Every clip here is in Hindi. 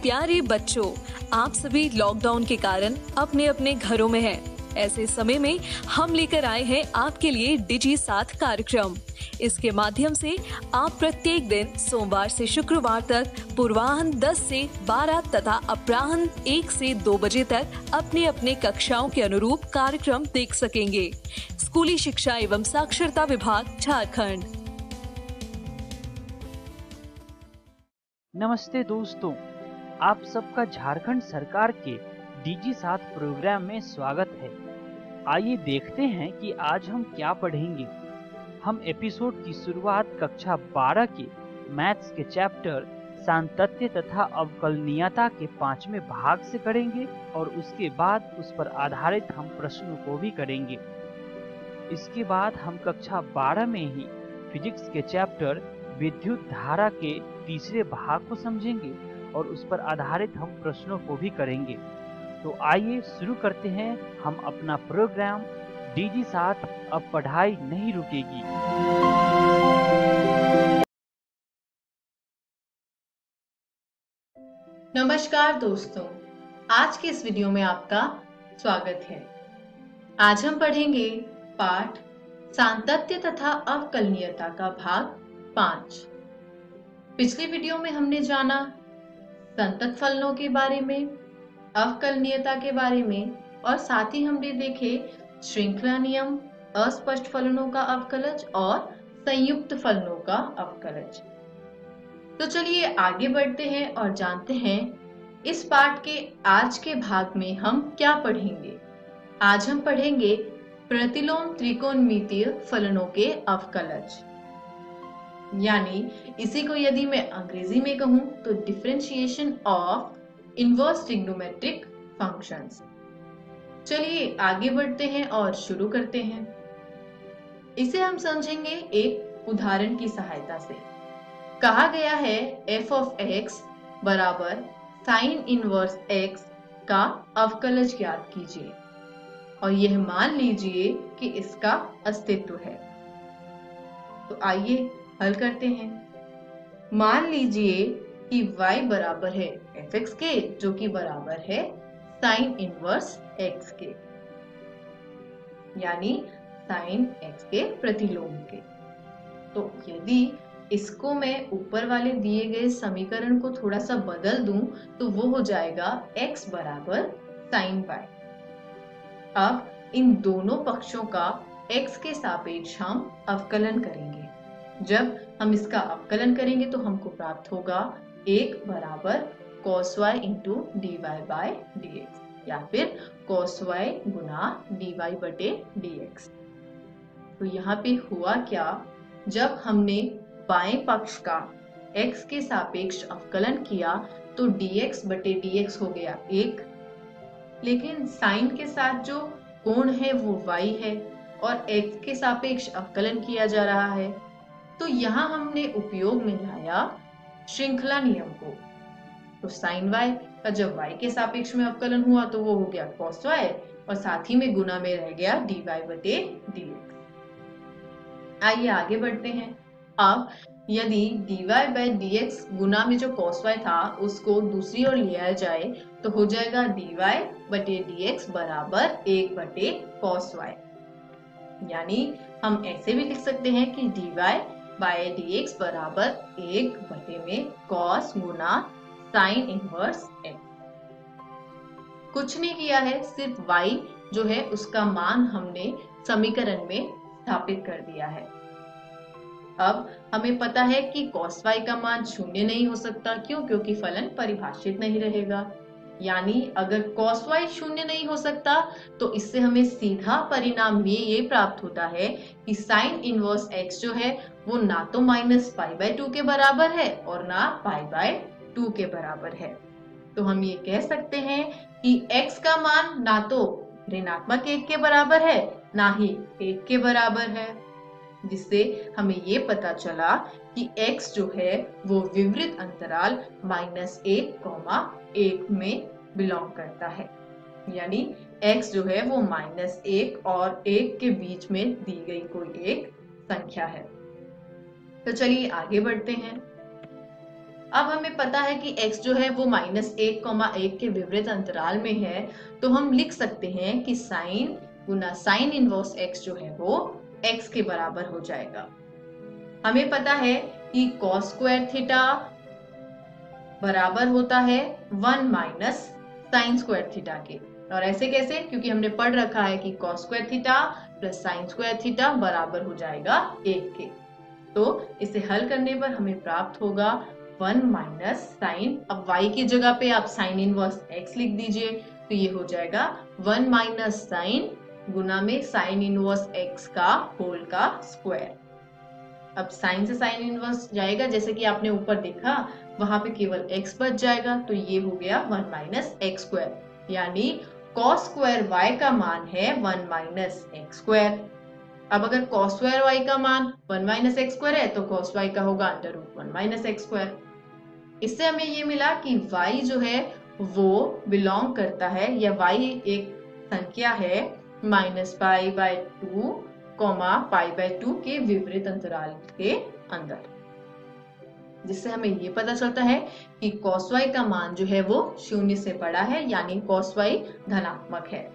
प्यारे बच्चों, आप सभी लॉकडाउन के कारण अपने अपने घरों में हैं। ऐसे समय में हम लेकर आए हैं आपके लिए डिजी साथ कार्यक्रम। इसके माध्यम से आप प्रत्येक दिन सोमवार से शुक्रवार तक पूर्वाह्न 10 से 12 तथा अपराह्न 1 से 2 बजे तक अपने अपने कक्षाओं के अनुरूप कार्यक्रम देख सकेंगे। स्कूली शिक्षा एवं साक्षरता विभाग, झारखंड। नमस्ते दोस्तों, आप सबका झारखंड सरकार के डिजी साथ प्रोग्राम में स्वागत है। आइए देखते हैं कि आज हम क्या पढ़ेंगे। हम एपिसोड की शुरुआत कक्षा 12 के मैथ्स के चैप्टर सांतत्य तथा अवकलनीयता के 5वें भाग से करेंगे और उसके बाद उस पर आधारित हम प्रश्नों को भी करेंगे। इसके बाद हम कक्षा 12 में ही फिजिक्स के चैप्टर विद्युत धारा के तीसरे भाग को समझेंगे और उस पर आधारित हम प्रश्नों को भी करेंगे। तो आइए शुरू करते हैं हम अपना प्रोग्राम डिजी साथ। अब पढ़ाई नहीं रुकेगी। नमस्कार दोस्तों, आज के इस वीडियो में आपका स्वागत है। आज हम पढ़ेंगे पाठ सांतत्य तथा अवकलनीयता का भाग 5। पिछली वीडियो में हमने जाना संतत फलनों के बारे में, अवकलनीयता के बारे में और साथ ही हमने देखे श्रृंखला नियम, अस्पष्ट फलनों का अवकलज और संयुक्त फलनों का अवकलज। तो चलिए आगे बढ़ते हैं और जानते हैं इस पाठ के आज के भाग में हम क्या पढ़ेंगे। आज हम पढ़ेंगे प्रतिलोम त्रिकोणमितीय फलनों के अवकलज, यानी इसी को यदि मैं अंग्रेजी में कहूं तो differentiation of inverse trigonometric functions. चलिए आगे बढ़ते हैं और शुरू करते हैं। इसे हम समझेंगे एक उदाहरण की सहायता से। कहा गया है f of x बराबर साइन इनवर्स x का अवकलज ज्ञात कीजिए और यह मान लीजिए कि इसका अस्तित्व है। तो आइए हल करते हैं। मान लीजिए कि y बराबर है fx के, जो कि बराबर है साइन इनवर्स x के, यानी साइन x के प्रतिलोम के। तो यदि इसको मैं ऊपर वाले दिए गए समीकरण को थोड़ा सा बदल दूं तो वो हो जाएगा x बराबर साइन y। अब इन दोनों पक्षों का x के सापेक्ष हम अवकलन करेंगे। जब हम इसका अवकलन करेंगे तो हमको प्राप्त होगा 1 बराबर cos y into dy by dx या फिर cos y गुना dy बटे dx। तो यहाँ पे हुआ क्या, जब हमने बाएं पक्ष का x के सापेक्ष अवकलन किया तो dx बटे dx हो गया 1, लेकिन साइन के साथ जो कोण है वो y है और x के सापेक्ष अवकलन किया जा रहा है। तो यहाँ हमने उपयोग में लाया श्रृंखला नियम को। तो साइन y का जब y के सापेक्ष में अवकलन हुआ तो वो हो गया cos y और साथ ही में गुना में रह गया dy बटे dx। आइए आगे बढ़ते हैं। अब यदि dy बाय dx गुना में जो cos y था उसको दूसरी ओर लिया जाए तो हो जाएगा dy बटे dx बराबर 1 बटे cos y, यानी हम ऐसे भी लिख सकते हैं कि dy बाय dx बराबर 1 बटे में cos गुना साइन इनवर्स x। कुछ नहीं किया है, सिर्फ y जो है उसका मान हमने समीकरण में स्थापित कर दिया है। अब हमें पता है कि cos y का मान शून्य नहीं हो सकता। क्यों? क्योंकि फलन परिभाषित नहीं रहेगा। यानी अगर cos y शून्य नहीं हो सकता तो इससे हमें सीधा परिणाम ये प्राप्त होता है कि साइन इनवर्स x जो है वो ना तो माइनस पाई बाय 2 के बराबर है और ना पाई बाय 2 के बराबर है। तो हम ये कह सकते हैं कि x का मान ना तो ऋणात्मक 1 के बराबर है ना ही 1 के बराबर है, जिससे हमें ये पता चला कि x जो है वो विवृत अंतराल -1, 1 में बिलोंग करता है। यानी x जो है वो -1 और 1 के बीच में दी गई कोई एक संख्या है। तो चलिए आगे बढ़ते हैं। अब हमें पता है कि x जो है वो -1,1 के विपरीत अंतराल में है, तो हम लिख सकते हैं कि साइन गुना साइन इनवर्स x जो है वो x के बराबर हो जाएगा। हमें पता है कि कॉस स्क्वायर थीटा बराबर होता है 1 माइनस साइन स्क्वायर थीटा के। और ऐसे कैसे? क्योंकि हमने पढ़ रखा है कि cos square theta plus sine square theta बराबर हो जाएगा 1 के। तो इसे हल करने पर हमें प्राप्त होगा 1 माइनस साइन, अब y की जगह पे आप साइन इनवर्स x लिख दीजिए, तो ये हो जाएगा 1 माइनस साइन गुना में साइन इनवर्स x का होल का स्क्वायर। अब साइन से साइन इनवर्स जाएगा, जैसे कि आपने ऊपर देखा वहां पे केवल x बच जाएगा, तो ये हो गया 1 माइनस एक्स स्क्वायर, यानी कॉस स्क्वायर y का मान है 1 माइनस एक्स स्क्वायर। अब अगर कॉस स्क्वायर y का मान 1 माइनस एक्स स्क्वायर है तो कॉस y का होगा under root 1 minus x square. इससे हमें ये मिला कि y जो है वो बिलोंग करता है, या y एक संख्या है -π/2, π/2 के विपरीत अंतराल के अंदर, जिससे हमें ये पता चलता है कि cos y का मान जो है वो 0 से बड़ा है, यानी cos y धनात्मक है।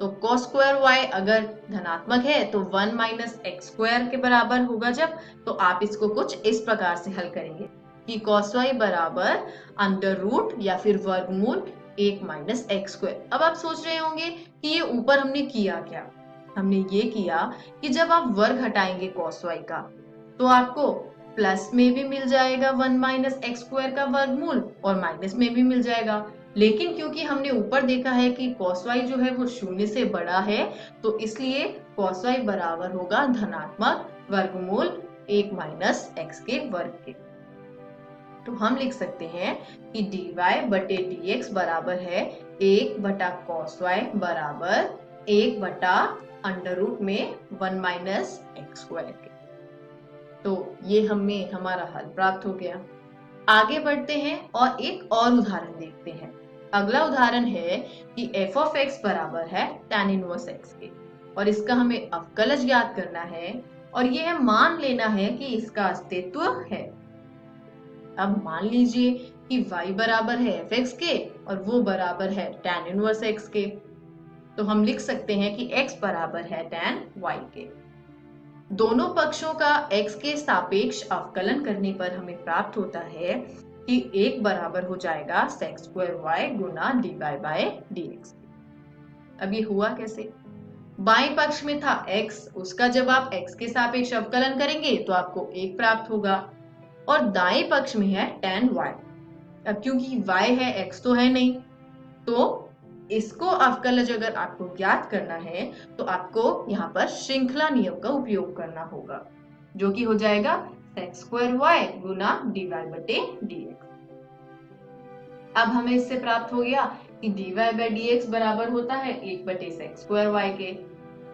तो cos स्क्वायर y अगर धनात्मक है तो 1 माइनस एक्स स्क्वायर के बराबर होगा जब, तो आप इसको कुछ इस प्रकार से हल करेंगे कि cos y बराबर अंडर रूट या फिर वर्गमूल 1 माइनस एक्स स्क्वायर। अब आप सोच रहे होंगे कि ये ऊपर हमने किया क्या? हमने ये किया कि जब आप वर्ग हटाएंगे cos y का तो आपको प्लस में भी मिल जाएगा 1 माइनस एक्स स्क्वायर का वर्गमूल और माइनस में भी मिल जाएगा। लेकिन क्योंकि हमने ऊपर देखा है कि cos y जो है वो 0 से बड़ा है, तो इसलिए cos y बराबर होगा धनात्मक वर्गमूल 1 माइनस एक्स के वर्ग के। तो हम लिख सकते हैं कि dy/dx बराबर है 1/cos y बराबर 1/अंडर रूट में 1 माइनस एक्स स्क्वायर के। तो ये हमें हमारा हल प्राप्त हो गया। आगे बढ़ते हैं और एक और उदाहरण देखते हैं। अगला उदाहरण है कि f ऑफ x बराबर है tan इनवर्स x के, और इसका हमें अवकलज ज्ञात करना है, और यह मान लेना है कि इसका अस्तित्व है। अब मान लीजिए कि y बराबर है fx के और वो बराबर है tan इनवर्स x के, तो हम लिख सकते हैं कि x बराबर है tan y के। दोनों पक्षों का x के सापेक्ष अवकलन करने पर हमें प्राप्त होता है कि 1 बराबर हो जाएगा sec स्क्वायर y गुना dy/dx। अब ये हुआ कैसे? बाएं पक्ष में था x, उसका जब आप x के सापेक्ष अवकलन करेंगे तो आपको 1 प्राप्त होगा, और दाएं पक्ष में है tan y। अब क्योंकि y है x तो है नहीं, तो इसको अवकलज अगर आपको ज्ञात करना है तो आपको यहाँ पर श्रृंखला नियम का उपयोग करना होगा, जो कि हो जाएगा sec स्क्वायर y गुना dy/dx। अब हमें इससे प्राप्त हो गया कि dy/dx बराबर होता है 1/sec स्क्वायर y के।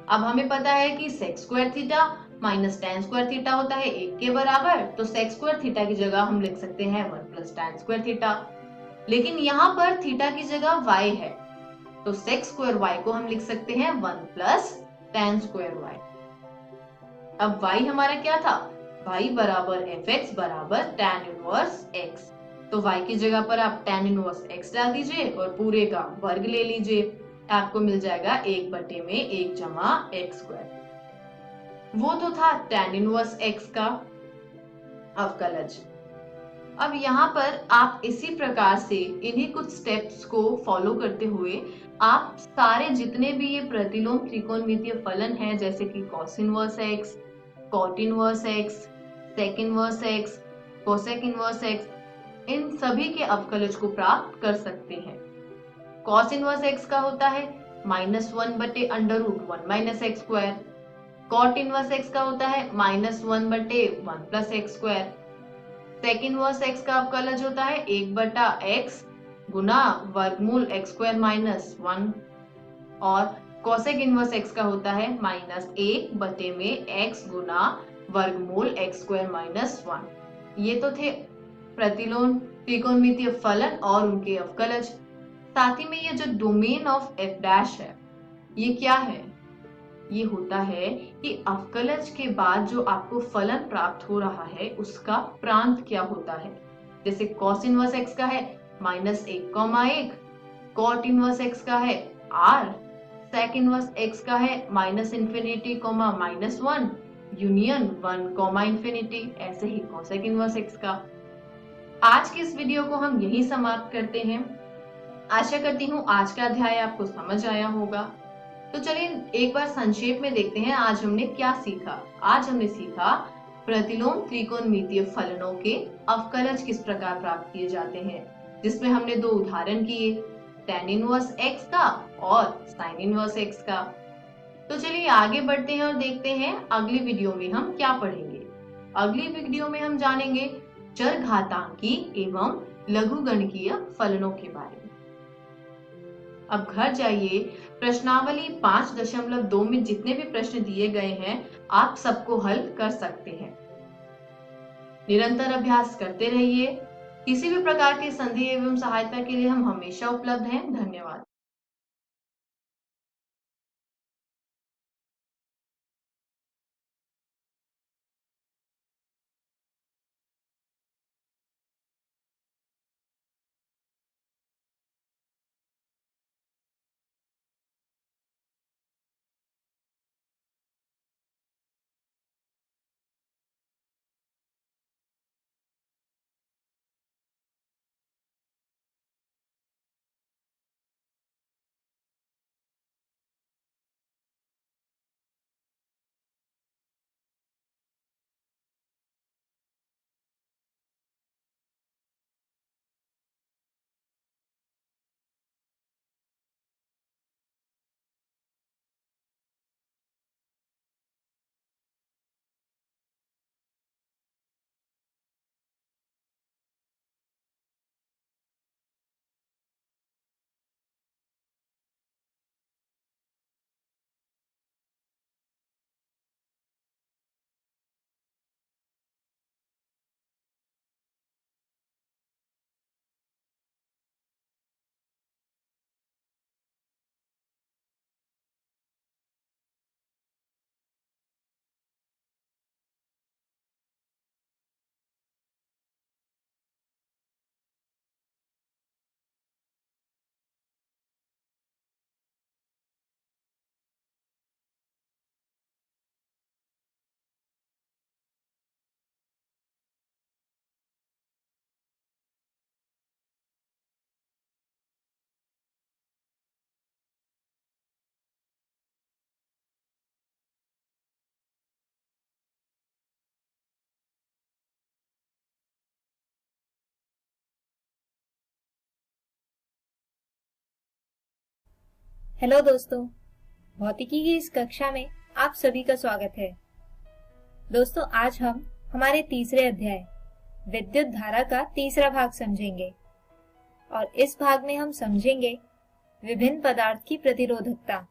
अब हमें पता है कि sec square theta minus tan square theta होता है 1 के बराबर, तो sec स्क्वायर थीटा की जगह हम लिख सकते हैं 1 प्लस tan स्क्वायर थीटा। लेकिन यहाँ पर थीटा की जगह y है, तो sec स्क्वायर y को हम लिख सकते हैं 1 प्लस tan स्क्वायर y। अब y हमारा क्या था? y बराबर fx बराबर tan इनवर्स x, तो y की जगह पर आप tan इनवर्स x डाल दीजिए और पूरे का वर्ग ले लीजिए, आपको मिल जाएगा 1/1 जमा x स्क्वायर। वो तो था tan इनवर्स x का अवकलज। अब यहाँ पर आप इसी प्रकार से इन्हीं कुछ स्टेप्स को फॉलो करते हुए आप सारे जितने भी ये प्रतिलोम त्रिकोणमितीय फलन हैं, जैसे कि cos inverse x, cot inverse x, sec inverse x, cosec inverse x, इन सभी के अवकलज को प्राप्त कर सकते हैं। cos इनवर्स x का होता है -1/√1 minus x square. cot inverse x का होता है -1/1 plus x square. sec inverse x का अवकलज होता है 1/x गुना वर्गमूल x स्क्वायर माइनस 1, और cosec इनवर्स x का होता है -1/x गुना वर्गमूल x स्क्वायर माइनस 1। ये तो थे प्रतिलोम त्रिकोणमितीय फलन और उनके अवकलज। साथ ही में ये जो डोमेन ऑफ f डैश है, ये क्या है? ये होता है कि अवकलज के बाद जो आपको फलन प्राप्त हो रहा है उसका प्रांत क्या होता है। जैसे cos इनवर्स x का है -1,1, cot इनवर्स x का है r, sec इनवर्स x का है -∞, -1, यूनियन 1, इन्फिनिटी, ऐसे ही cosec इनवर्स x का। आज के इस वीडियो को हम यही समाप्त करते हैं। आशा करती हूँ आज का अध्याय आपको समझ आया होगा। तो चलिए एक बार संक्षेप में देखते हैं आज हमने क्या सीखा। आज हमने सीखा प्रतिलोम त्रिकोणमितीय फलनों के अवकलज किस प्रकार प्राप्त किए जाते हैं, जिसमें हमने दो उदाहरण किए, tan इनवर्स x का और sin इनवर्स x का। तो चलिए आगे बढ़ते हैं और देखते हैं अगली वीडियो में हम क्या पढ़ेंगे। अगली वीडियो में हम जानेंगे चरघातांकी एवं लघुगणकीय फलनों के बारे में। अब घर जाइए, प्रश्नावली 5.2 में जितने भी प्रश्न दिए गए हैं आप सबको हल कर सकते हैं। निरंतर अभ्यास करते रहिए। किसी भी प्रकार के संदेह एवं सहायता के लिए हम हमेशा उपलब्ध हैं। धन्यवाद। हेलो दोस्तों, भौतिकी की इस कक्षा में आप सभी का स्वागत है। दोस्तों, आज हम हमारे तीसरे अध्याय विद्युत धारा का तीसरा भाग समझेंगे और इस भाग में हम समझेंगे विभिन्न पदार्थ की प्रतिरोधकता,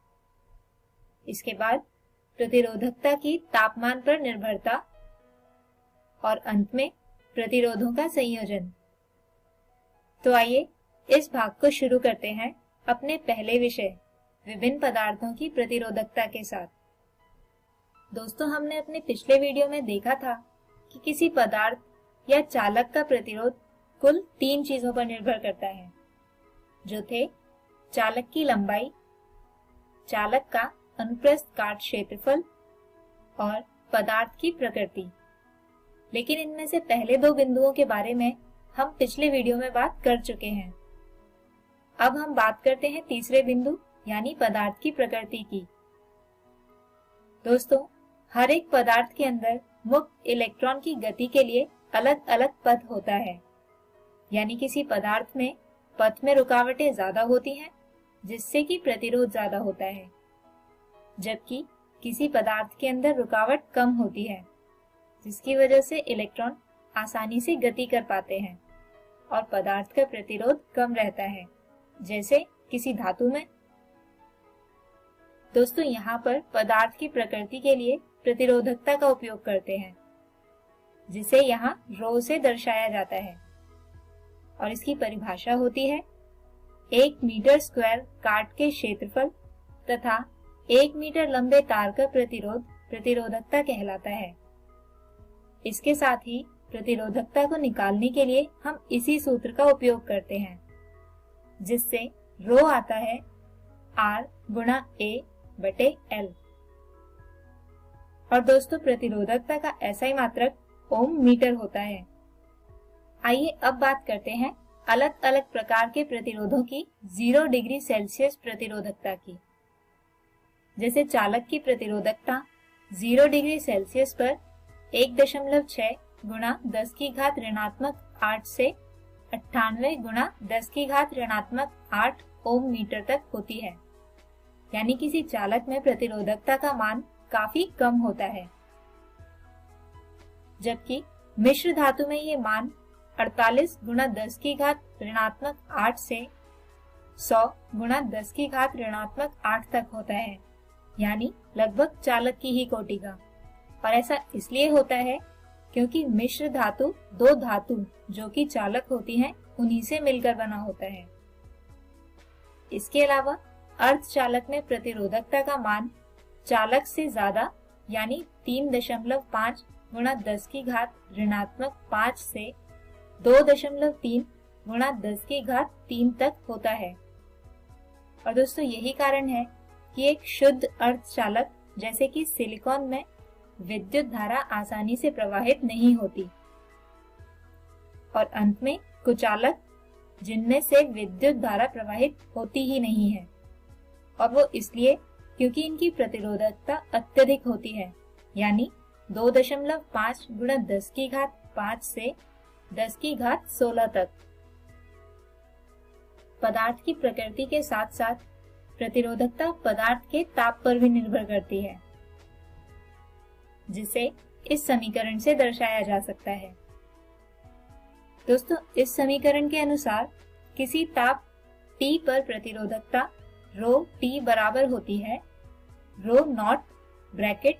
इसके बाद प्रतिरोधकता की तापमान पर निर्भरता और अंत में प्रतिरोधों का संयोजन। तो आइए इस भाग को शुरू करते हैं अपने पहले विषय विभिन्न पदार्थों की प्रतिरोधकता के साथ। दोस्तों, हमने अपने पिछले वीडियो में देखा था कि किसी पदार्थ या चालक का प्रतिरोध कुल 3 चीजों पर निर्भर करता है, जो थे चालक की लंबाई, चालक का अनुप्रस्थ काट क्षेत्रफल और पदार्थ की प्रकृति। लेकिन इनमें से पहले 2 बिंदुओं के बारे में हम पिछले वीडियो में बात कर चुके हैं। अब हम बात करते हैं तीसरे बिंदु यानी पदार्थ की प्रकृति की। दोस्तों, हर एक पदार्थ के अंदर मुक्त इलेक्ट्रॉन की गति के लिए अलग अलग पथ होता है, यानी किसी पदार्थ में पथ में रुकावटें ज्यादा होती हैं, जिससे कि प्रतिरोध ज्यादा होता है, जबकि किसी पदार्थ के अंदर रुकावट कम होती है, जिसकी वजह से इलेक्ट्रॉन आसानी से गति कर पाते हैं और पदार्थ का प्रतिरोध कम रहता है, जैसे किसी धातु में। दोस्तों, यहाँ पर पदार्थ की प्रकृति के लिए प्रतिरोधकता का उपयोग करते हैं, जिसे यहाँ रो से दर्शाया जाता है और इसकी परिभाषा होती है 1 मीटर स्क्वायर काट के क्षेत्रफल तथा 1 मीटर लंबे तार का प्रतिरोध प्रतिरोधकता कहलाता है। इसके साथ ही प्रतिरोधकता को निकालने के लिए हम इसी सूत्र का उपयोग करते हैं, जिससे रो आता है R गुणा A बटे L। और दोस्तों प्रतिरोधकता का SI मात्रक ओम मीटर होता है। आइए अब बात करते हैं अलग अलग प्रकार के प्रतिरोधों की 0 डिग्री सेल्सियस प्रतिरोधकता की। जैसे चालक की प्रतिरोधकता 0 डिग्री सेल्सियस पर 1.6 गुणा 10 की घात ऋणात्मक 8 से 98 गुणा 10 की घात ऋणात्मक 8 ओम मीटर तक होती है। यानी किसी चालक में प्रतिरोधकता का मान काफी कम होता है, जबकि मिश्र धातु में ये मान 48 गुणा 10 की घात ऋणात्मक 8 से 100 गुणा 10 की घात ऋणात्मक 8 तक होता है, यानी लगभग चालक की ही कोटि का। और ऐसा इसलिए होता है क्योंकि मिश्र धातु दो धातु जो कि चालक होती हैं उन्हीं से मिलकर बना होता है। इसके अलावा अर्धचालक में प्रतिरोधकता का मान चालक से ज्यादा यानी 3.5 गुणा 10 की घात ऋणात्मक 5 से 2.3 गुणा 10 की घात 3 तक होता है। और दोस्तों यही कारण है कि एक शुद्ध अर्धचालक जैसे कि सिलिकॉन में विद्युत धारा आसानी से प्रवाहित नहीं होती, और अंत में कुचालक जिनमें से विद्युत धारा प्रवाहित होती ही नहीं है, और वो इसलिए क्योंकि इनकी प्रतिरोधकता अत्यधिक होती है, यानी 2.5 गुणा 10 की घात 5 से 10 की घात 16 तक। पदार्थ की प्रकृति के साथ साथ प्रतिरोधकता पदार्थ के ताप पर भी निर्भर करती है, जिसे इस समीकरण से दर्शाया जा सकता है। दोस्तों इस समीकरण के अनुसार किसी ताप T पर प्रतिरोधकता रो T बराबर होती है रो नॉट ब्रैकेट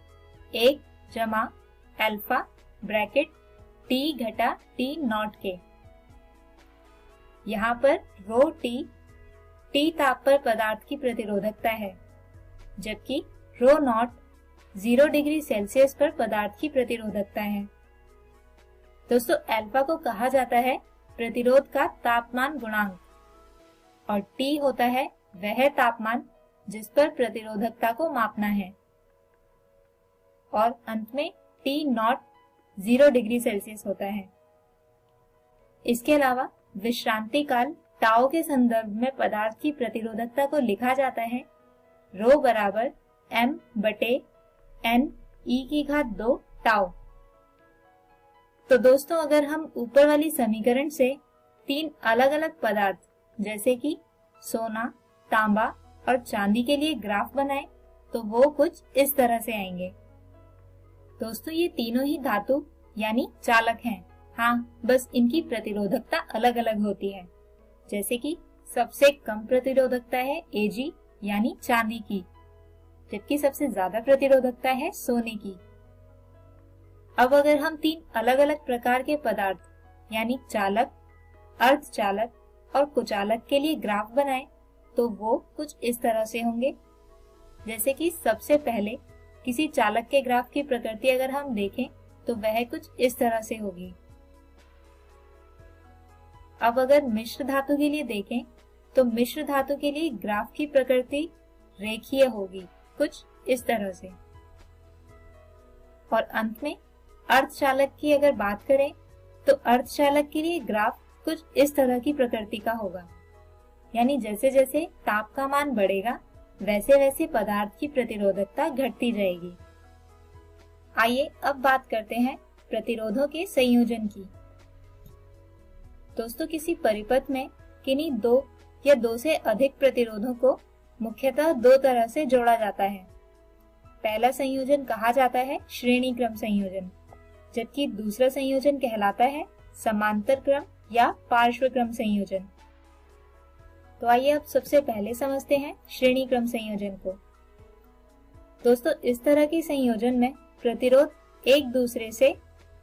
1 जमा अल्फा ब्रैकेट T घटा T नॉट के। यहाँ पर रो T ताप पर पदार्थ की प्रतिरोधकता है, जबकि रो नॉट 0 डिग्री सेल्सियस पर पदार्थ की प्रतिरोधकता है। दोस्तों अल्फा को कहा जाता है प्रतिरोध का तापमान गुणांक, और T होता है वह तापमान जिस पर प्रतिरोधकता को मापना है, और अंत में T नॉट 0 डिग्री सेल्सियस होता है। इसके अलावा विश्रांति काल टाउ के संदर्भ में पदार्थ की प्रतिरोधकता को लिखा जाता है रो बराबर m बटे n e की घात 2 टाउ। तो दोस्तों अगर हम ऊपर वाली समीकरण से 3 अलग अलग पदार्थ जैसे कि सोना, तांबा और चांदी के लिए ग्राफ बनाएं तो वो कुछ इस तरह से आएंगे। दोस्तों ये तीनों ही धातु यानी चालक हैं, हाँ बस इनकी प्रतिरोधकता अलग अलग होती है। जैसे कि सबसे कम प्रतिरोधकता है Ag यानी चांदी की, जबकि सबसे ज्यादा प्रतिरोधकता है सोने की। अब अगर हम 3 अलग अलग प्रकार के पदार्थ यानी चालक, अर्धचालक और कुचालक के लिए ग्राफ बनाएं तो वो कुछ इस तरह से होंगे। जैसे कि सबसे पहले किसी चालक के ग्राफ की प्रकृति अगर हम देखें तो वह कुछ इस तरह से होगी। अब अगर मिश्र धातु के लिए देखें तो मिश्र धातु के लिए ग्राफ की प्रकृति रेखीय होगी कुछ इस तरह से। और अंत में अर्धचालक की अगर बात करें तो अर्धचालक के लिए ग्राफ कुछ इस तरह की प्रकृति का होगा, यानी जैसे जैसे ताप का मान बढ़ेगा वैसे वैसे पदार्थ की प्रतिरोधकता घटती जाएगी। आइए अब बात करते हैं प्रतिरोधों के संयोजन की। दोस्तों किसी परिपथ में किन्हीं 2 या 2 से अधिक प्रतिरोधों को मुख्यतः 2 तरह से जोड़ा जाता है। पहला संयोजन कहा जाता है श्रेणी क्रम संयोजन, जबकि दूसरा संयोजन कहलाता है समांतर क्रम या पार्श्व क्रम संयोजन। तो आइए अब सबसे पहले समझते हैं श्रेणी क्रम संयोजन को। दोस्तों इस तरह के संयोजन में प्रतिरोध एक दूसरे से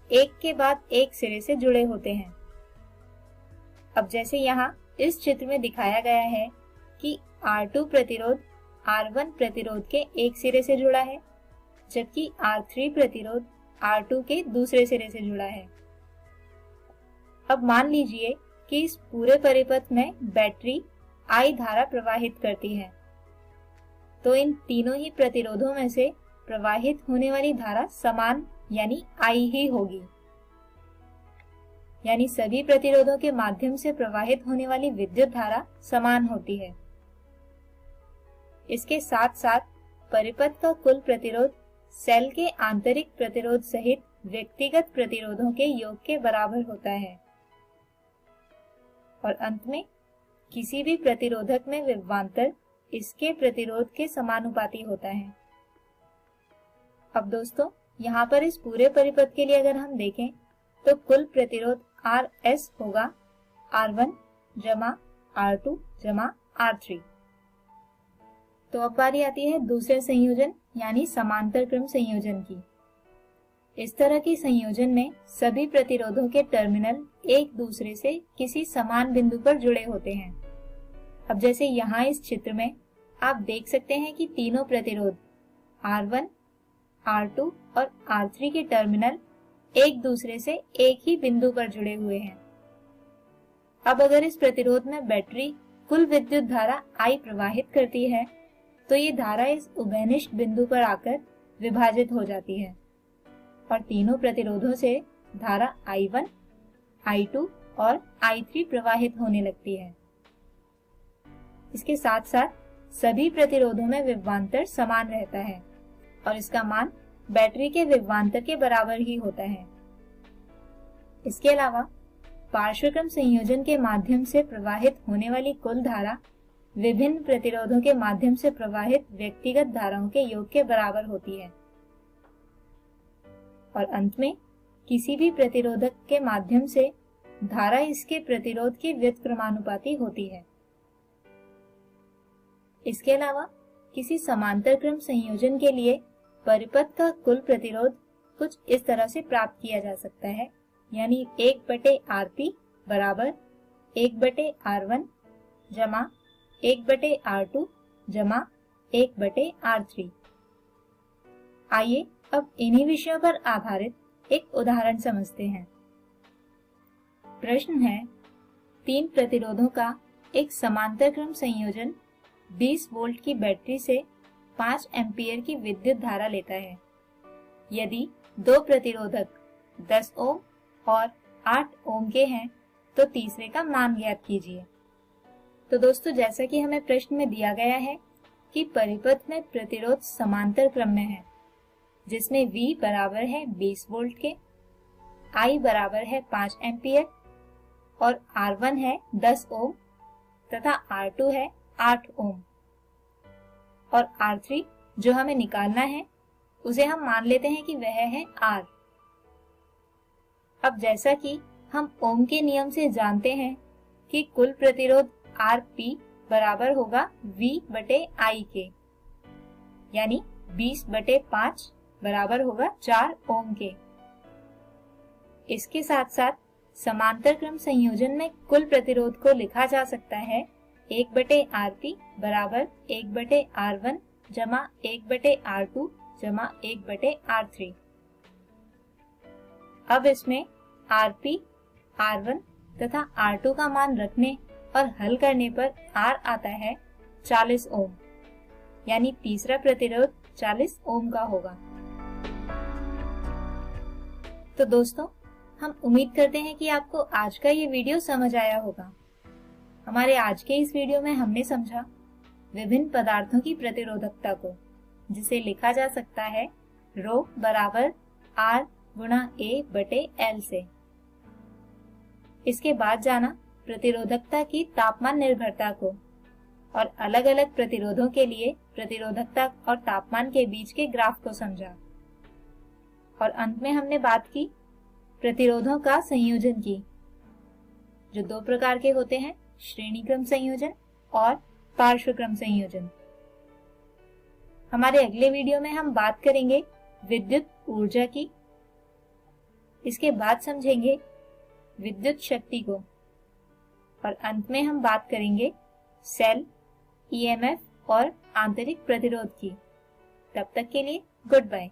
एक के बाद एक सिरे से जुड़े होते हैं। अब जैसे यहाँ इस चित्र में दिखाया गया है कि R2 प्रतिरोध R1 प्रतिरोध के एक सिरे से जुड़ा है, जबकि R3 प्रतिरोध R2 के दूसरे सिरे से जुड़ा है। अब मान लीजिए कि इस पूरे परिपथ में बैटरी I धारा प्रवाहित करती है, तो इन तीनों ही प्रतिरोधों में से प्रवाहित होने वाली धारा समान यानी I ही होगी। यानी सभी प्रतिरोधों के माध्यम से प्रवाहित होने वाली विद्युत धारा समान होती है। इसके साथ साथ परिपथ का कुल प्रतिरोध सेल के आंतरिक प्रतिरोध सहित व्यक्तिगत प्रतिरोधों के योग के बराबर होता है। और अंत में किसी भी प्रतिरोधक में विभवांतर इसके प्रतिरोध के समानुपाती होता है। अब दोस्तों, यहाँ पर इस पूरे परिपथ के लिए अगर हम देखें तो कुल प्रतिरोध RS होगा R1 जमा R2 जमा R3। तो अब बारी आती है दूसरे संयोजन यानी समांतर क्रम संयोजन की। इस तरह की संयोजन में सभी प्रतिरोधों के टर्मिनल एक दूसरे से किसी समान बिंदु पर जुड़े होते हैं। अब जैसे यहाँ इस चित्र में आप देख सकते हैं कि तीनों प्रतिरोध R1, R2 और R3 के टर्मिनल एक दूसरे से एक ही बिंदु पर जुड़े हुए हैं। अब अगर इस प्रतिरोध में बैटरी कुल विद्युत धारा I प्रवाहित करती है तो ये धारा इस उभयनिष्ठ बिंदु पर आकर विभाजित हो जाती है और तीनों प्रतिरोधों से धारा I1, I2 और I3 प्रवाहित होने लगती है। इसके साथ साथ सभी प्रतिरोधों में विभवांतर समान रहता है और इसका मान बैटरी के विभवांतर के बराबर ही होता है। इसके अलावा पार्श्वक्रम संयोजन के माध्यम से प्रवाहित होने वाली कुल धारा विभिन्न प्रतिरोधों के माध्यम से प्रवाहित व्यक्तिगत धाराओं के योग के बराबर होती है। और अंत में किसी भी प्रतिरोधक के माध्यम से धारा इसके प्रतिरोध के व्युत्क्रमानुपाती होती है। इसके अलावा किसी समांतर क्रम संयोजन के लिए परिपथ का कुल प्रतिरोध कुछ इस तरह से प्राप्त किया जा सकता है, यानी 1/Rp बराबर 1/R1 जमा 1/R2 जमा 1/R3। आइए अब इन्हीं विषयों पर आधारित एक उदाहरण समझते हैं। प्रश्न है, 3 प्रतिरोधों का एक समांतर क्रम संयोजन 20 वोल्ट की बैटरी से 5 एम्पीयर की विद्युत धारा लेता है। यदि 2 प्रतिरोधक 10 ओम और 8 ओम के हैं तो तीसरे का मान ज्ञात कीजिए। तो दोस्तों, जैसा कि हमें प्रश्न में दिया गया है कि परिपथ में प्रतिरोध समांतर क्रम में है, जिसमें V बराबर है 20 वोल्ट के, I बराबर है 5 एम्पीयर और R1 है 10 ओम तथा R2 है 8 ओम और R3 जो हमें निकालना है उसे हम मान लेते हैं कि वह है R। अब जैसा कि हम ओम के नियम से जानते हैं कि कुल प्रतिरोध Rp बराबर होगा V/I के, यानी 20/5 बराबर होगा 4 ओम के। इसके साथ साथ समांतर क्रम संयोजन में कुल प्रतिरोध को लिखा जा सकता है 1/Rp बराबर 1/R1 जमा 1/R2 जमा 1/R3। अब इसमें Rp, R1 तथा R2 का मान रखने और हल करने पर R आता है 40 ओम, यानी तीसरा प्रतिरोध 40 ओम का होगा। तो दोस्तों, हम उम्मीद करते हैं कि आपको आज का ये वीडियो समझ आया होगा। हमारे आज के इस वीडियो में हमने समझा विभिन्न पदार्थों की प्रतिरोधकता को, जिसे लिखा जा सकता है ρ बराबर R गुणा A/L से। इसके बाद जाना प्रतिरोधकता की तापमान निर्भरता को और अलग अलग प्रतिरोधों के लिए प्रतिरोधकता और तापमान के बीच के ग्राफ को समझा। और अंत में हमने बात की प्रतिरोधों का संयोजन की, जो 2 प्रकार के होते हैं, श्रेणी क्रम संयोजन और पार्श्व क्रम संयोजन। हमारे अगले वीडियो में हम बात करेंगे विद्युत ऊर्जा की। इसके बाद समझेंगे विद्युत शक्ति को और अंत में हम बात करेंगे सेल, ईएमएफ और आंतरिक प्रतिरोध की। तब तक के लिए गुड बाय।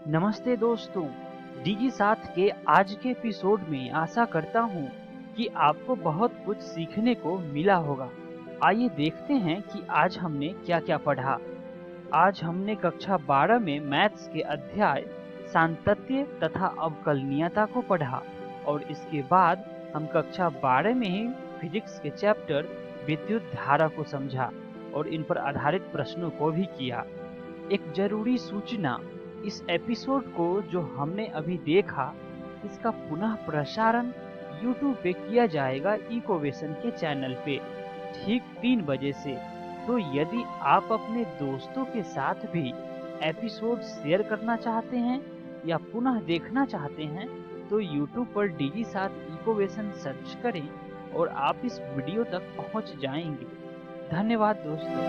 नमस्ते दोस्तों, डीजी साथ के आज के एपिसोड में आशा करता हूँ कि आपको बहुत कुछ सीखने को मिला होगा। आइए देखते हैं कि आज हमने क्या क्या पढ़ा। आज हमने कक्षा 12 में मैथ्स के अध्याय सांतत्य तथा अवकलनीयता को पढ़ा और इसके बाद हम कक्षा 12 में ही फिजिक्स के चैप्टर विद्युत धारा को समझा और इन पर आधारित प्रश्नों को भी किया। एक जरूरी सूचना, इस एपिसोड को जो हमने अभी देखा इसका पुनः प्रसारण YouTube पे किया जाएगा इकोवेशन के चैनल पे ठीक 3 बजे से। तो यदि आप अपने दोस्तों के साथ भी एपिसोड शेयर करना चाहते हैं या पुनः देखना चाहते हैं तो YouTube पर डीजी साथ इकोवेशन सर्च करें और आप इस वीडियो तक पहुंच जाएंगे। धन्यवाद दोस्तों।